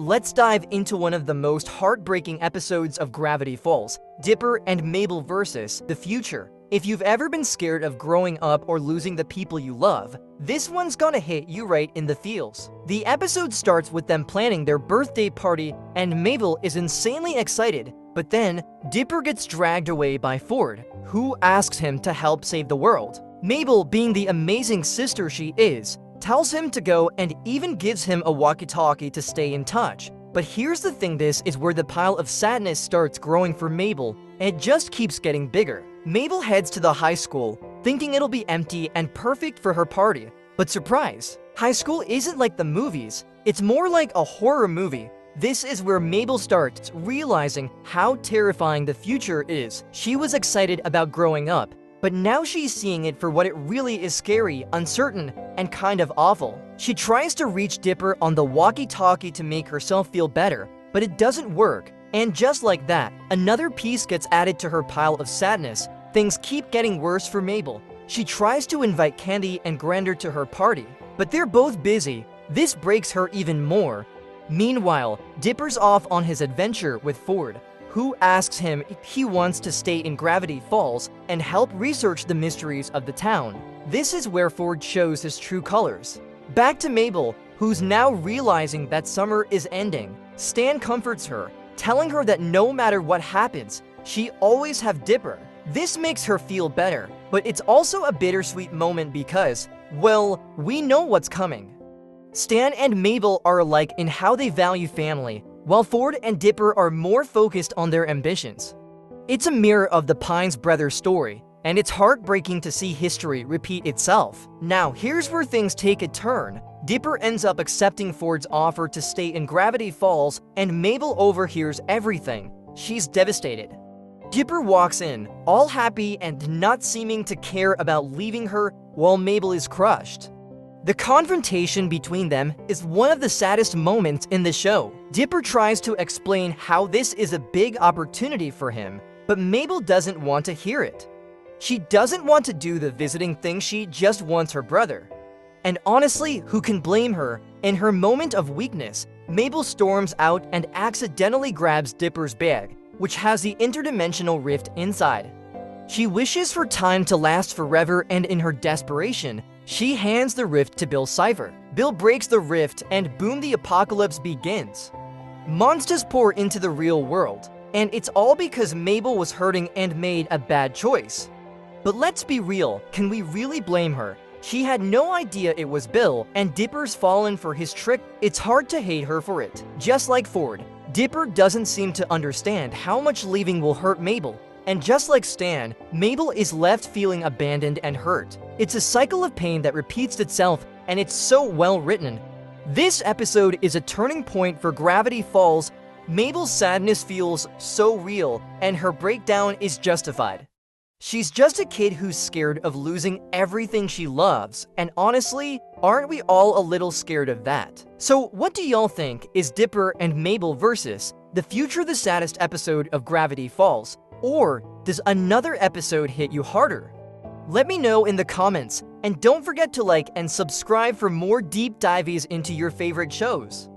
Let's dive into one of the most heartbreaking episodes of Gravity Falls, Dipper and Mabel versus the future. If you've ever been scared of growing up or losing the people you love, this one's gonna hit you right in the feels. The episode starts with them planning their birthday party, and Mabel is insanely excited, but then Dipper gets dragged away by Ford, who asks him to help save the world. Mabel, being the amazing sister she is, tells him to go and even gives him a walkie-talkie to stay in touch. But here's the thing, this is where the pile of sadness starts growing for Mabel, and it just keeps getting bigger. Mabel heads to the high school, thinking it'll be empty and perfect for her party. But surprise, high school isn't like the movies, it's more like a horror movie. This is where Mabel starts realizing how terrifying the future is. She was excited about growing up, but now she's seeing it for what it really is: scary, uncertain, and kind of awful. She tries to reach Dipper on the walkie-talkie to make herself feel better, but it doesn't work. And just like that, another piece gets added to her pile of sadness. Things keep getting worse for Mabel. She tries to invite Candy and Grander to her party, but they're both busy. This breaks her even more. Meanwhile, Dipper's off on his adventure with Ford, who asks him if he wants to stay in Gravity Falls and help research the mysteries of the town. This is where Ford shows his true colors. Back to Mabel, who's now realizing that summer is ending. Stan comforts her, telling her that no matter what happens, she always have Dipper. This makes her feel better, but it's also a bittersweet moment because, well, we know what's coming. Stan and Mabel are alike in how they value family, while Ford and Dipper are more focused on their ambitions. It's a mirror of the Pines brothers' story, and it's heartbreaking to see history repeat itself. Now, here's where things take a turn. Dipper ends up accepting Ford's offer to stay in Gravity Falls, and Mabel overhears everything. She's devastated. Dipper walks in, all happy and not seeming to care about leaving her, while Mabel is crushed. The confrontation between them is one of the saddest moments in the show. Dipper tries to explain how this is a big opportunity for him, but Mabel doesn't want to hear it. She doesn't want to do the visiting thing, she just wants her brother. And honestly, who can blame her? In her moment of weakness, Mabel storms out and accidentally grabs Dipper's bag, which has the interdimensional rift inside. She wishes for time to last forever, and in her desperation, she hands the rift to Bill Cipher. Bill breaks the rift, and boom, the apocalypse begins. Monsters pour into the real world, and it's all because Mabel was hurting and made a bad choice. But let's be real, can we really blame her? She had no idea it was Bill, and Dipper's fallen for his trick. It's hard to hate her for it. Just like Ford, Dipper doesn't seem to understand how much leaving will hurt Mabel. And just like Stan, Mabel is left feeling abandoned and hurt. It's a cycle of pain that repeats itself, and it's so well written. This episode is a turning point for Gravity Falls. Mabel's sadness feels so real, and her breakdown is justified. She's just a kid who's scared of losing everything she loves, and honestly, aren't we all a little scared of that? So what do y'all think? Is Dipper and Mabel versus the future the saddest episode of Gravity Falls? Or does another episode hit you harder? Let me know in the comments, and don't forget to like and subscribe for more deep dives into your favorite shows.